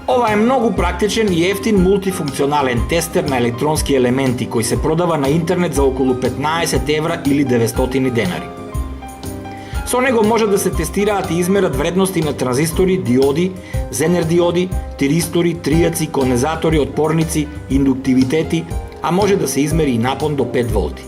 Ова е многу практичен и ефтин мултифункционален тестер на електронски елементи кој се продава на интернет за околу 15 евра или 900 денари. Со него може да се тестираат и измерат вредности на транзистори, диоди, зенер диоди, тиристори, тријаци, кондензатори, отпорници, индуктивитети, а може да се измери и напон до 5 волти.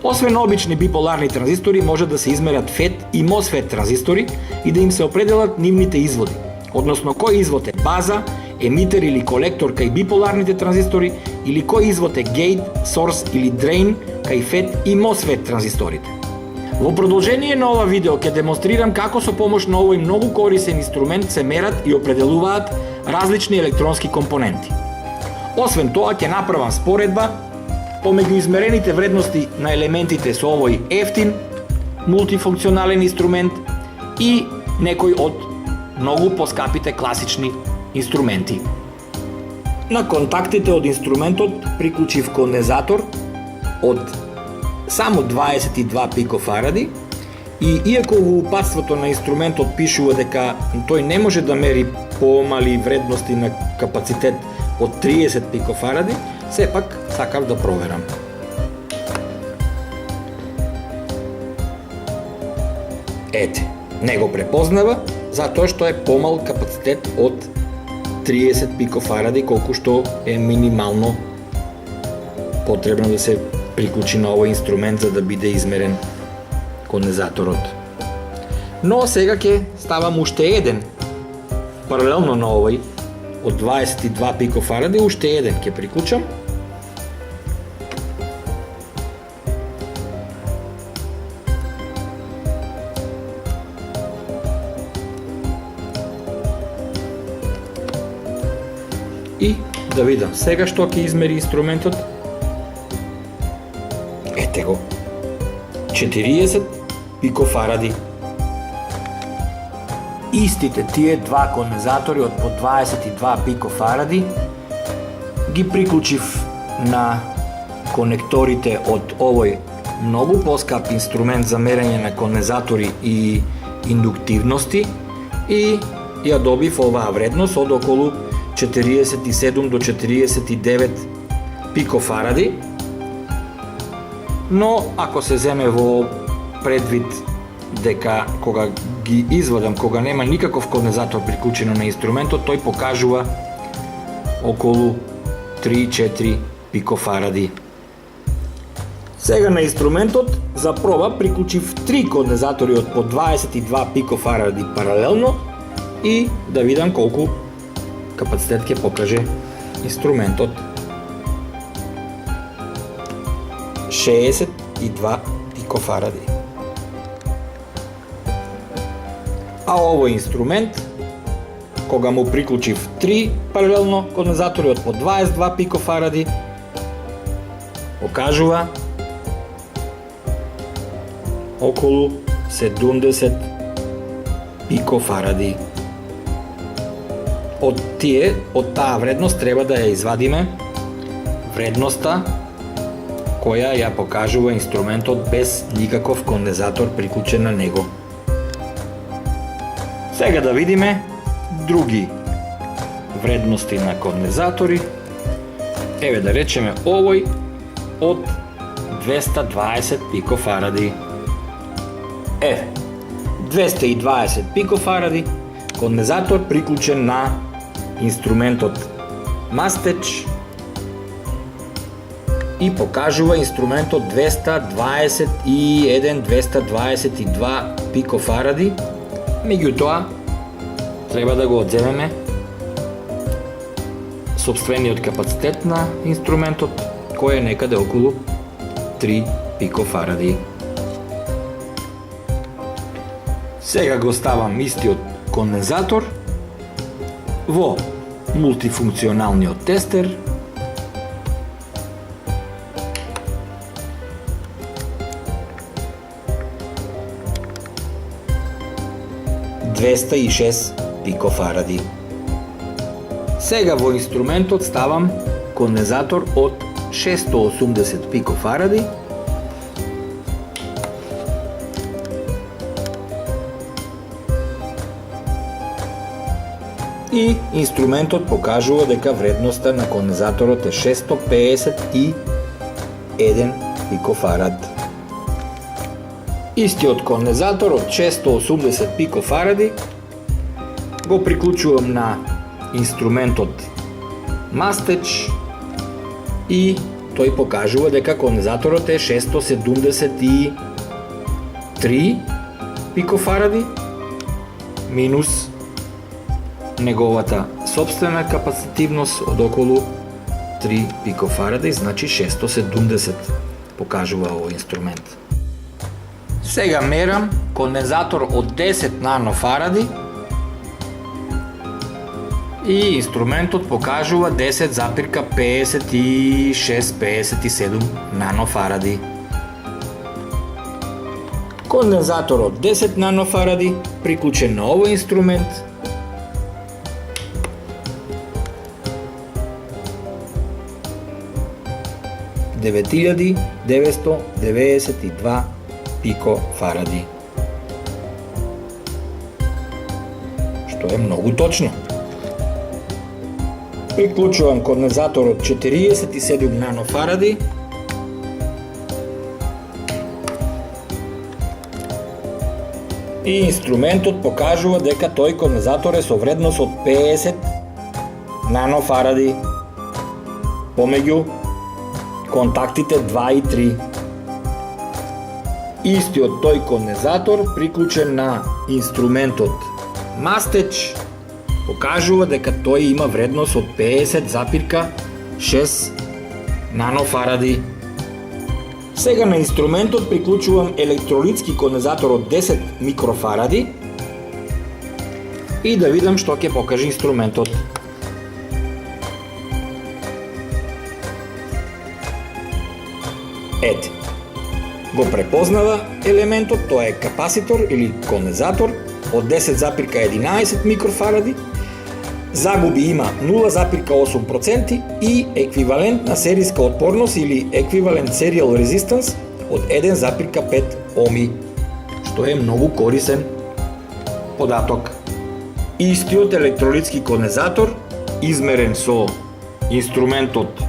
Освен обични биполарни транзистори, може да се измерат FET и MOSFET транзистори и да им се определат нивните изводи, односно кој извод е база, емитер или колектор кај биполарните транзистори или кој извод е гейт, сорс или дрейн кај FET и MOSFET транзисторите. Во продолжение на ова видео ќе демонстрирам како со помош на овој многу корисен инструмент се мерат и определуваат различни електронски компоненти. Освен тоа ќе направам споредба помеѓу измерените вредности на елементите со овој ефтин мултифункционален инструмент и некој од многу поскапите класични инструменти. На контактите од инструментот приклучив кондензатор од само 22 пикофаради и иако во упатството на инструментот пишува дека тој не може да мери помали вредности на капацитет од 30 пикофаради, сепак сакав да проверам. Ете, не го препознава затоа што е помал капацитет од 30 пикофаради, колку што е минимално потребно да се приклучи на овој инструмент за да биде измерен кондензаторот. Но сега ќе ставам уште еден паралелно на овој од 22 пикофаради, уште еден ќе приклучам. И да видам сега што ќе измери инструментот. Ете го. 40 пикофаради. Истите тие два кондензатори од по 22 пикофаради ги приклучив на конекторите од овој многу поскап инструмент за мерење на кондензатори и индуктивности и ја добив оваа вредност од околу 47 до 49 пикофаради. Но ако се земе во предвид дека кога ги извадам, кога нема никаков кондензатор приклучено на инструментот, тој покажува околу 3-4 пикофаради. Сега на инструментот за проба приклучив 3 кондензатори од по 22 пикофаради паралелно и да видам колку капацитет ќе покаже инструментот. 62 пикофаради. А овој инструмент, кога му приклучив 3 паралелно кондензатори од по 22 пикофаради, покажува околу 70 пикофаради. Од таа вредност треба да ја извадиме вредноста која ја покажува инструментот без никаков кондензатор приклучен на него. Сега да видиме други вредности на кондензатори. Еве да речеме овој од 220 пикофаради. Еве, 220 пикофаради, кондензатор приклучен на инструментот мастеч и покажува инструментот 221-222 пикофаради. Меѓутоа, треба да го одземеме сопствениот капацитет на инструментот, кој е некаде околу 3 пикофаради. Сега го ставам истиот кондензатор во мултифункционалниот тестер. – 206 пикофаради. Сега во инструментот ставам кондензатор од 680 пикофаради И инструментот покажува дека вредноста на кондензаторот е 651 пикофарад. Истиот кондензатор од 680 пикофаради го приклучувам на инструментот мастеч и тој покажува дека кондензаторот е 673 пикофаради минус неговата собствена капацитивност од околу 3 пикофаради, значи 670 покажува овој инструмент. Сега мерам кондензатор од 10 нанофаради и инструментот покажува 10,56-57 нанофаради. Кондензатор од 10 нанофаради приклучен на овој инструмент – 9992 пикофаради, што е многу точно. Приклучувам кондензатор од 47 нанофаради и инструментот покажува дека тој кондензатор е со вредност од 50 нанофаради помеѓу контактите 2 и 3. Истиот тој кондензатор приклучен на инструментот мастеч покажува дека тој има вредност од 50,6 нанофаради. Сега на инструментот приклучувам електролитски кондензатор од 10 микрофаради и да видам што ќе покаже инструментот. Ете, го препознава елементот, тоа е капаситор или кондензатор од 10,11 микрофаради, загуби има 0,8% и еквивалентна сериска отпорност или еквивалент serial resistance од 1,5 Оми, што е многу корисен податок. Истиот електролитски кондензатор, измерен со инструментот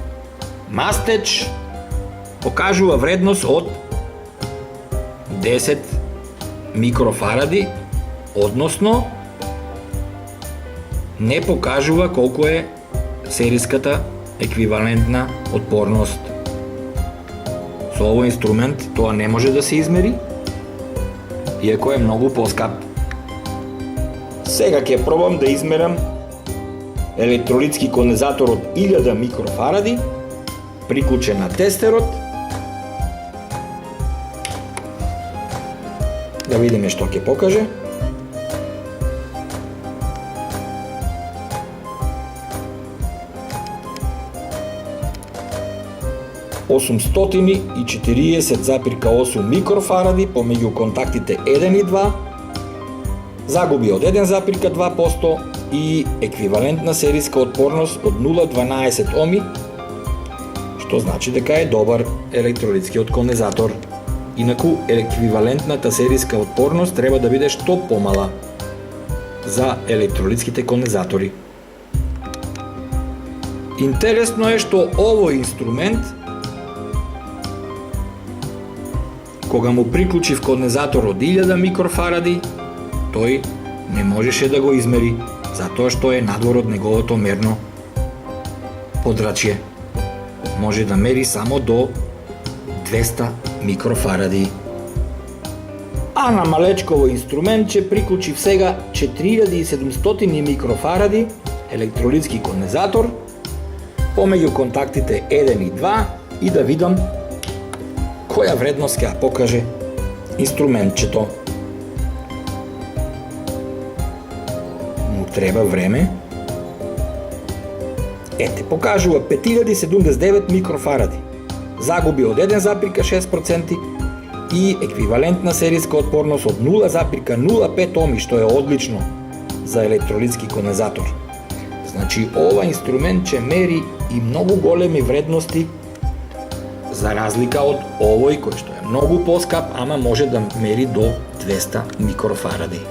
мастеч, покажува вредност од 10 микрофаради, односно не покажува колку е сериската еквивалентна отпорност. Со овој инструмент тоа не може да се измери, иако е многу поскап. Сега ќе пробам да измерам електролитски кондензатор од 1000 микрофаради, приклучен на тестерот. Да видиме што ќе покаже. – 840,8 микрофаради помеѓу контактите 1 и 2, загуби од 1,2% и еквивалентна сериска отпорност од 0,12 Оми, што значи дека е добар електролитскиот кондензатор. Инаку еквивалентната сериска отпорност треба да биде што помала за електролитските кондензатори. Интересно е што овој инструмент, кога му приклучив кондензатор од 1000 микрофаради, тој не можеше да го измери, затоа што е надвор од неговото мерно подрачје. Може да мери само до 200 микрофаради. А на малечково инструментче приклучив сега 4700 микрофаради електролитски кондензатор помеѓу контактите 1 и 2 и да видам која вредност ќе покаже инструментчето. Му треба време. Ете, покажува 5079 микрофаради, загуби од 1,6% и еквивалентна сериска отпорност од 0,05 Оми, што е одлично за електролитски кондензатор. Значи, ова инструмент ќе мери и многу големи вредности, за разлика од овој кој што е многу поскап, ама може да мери до 200 микрофаради.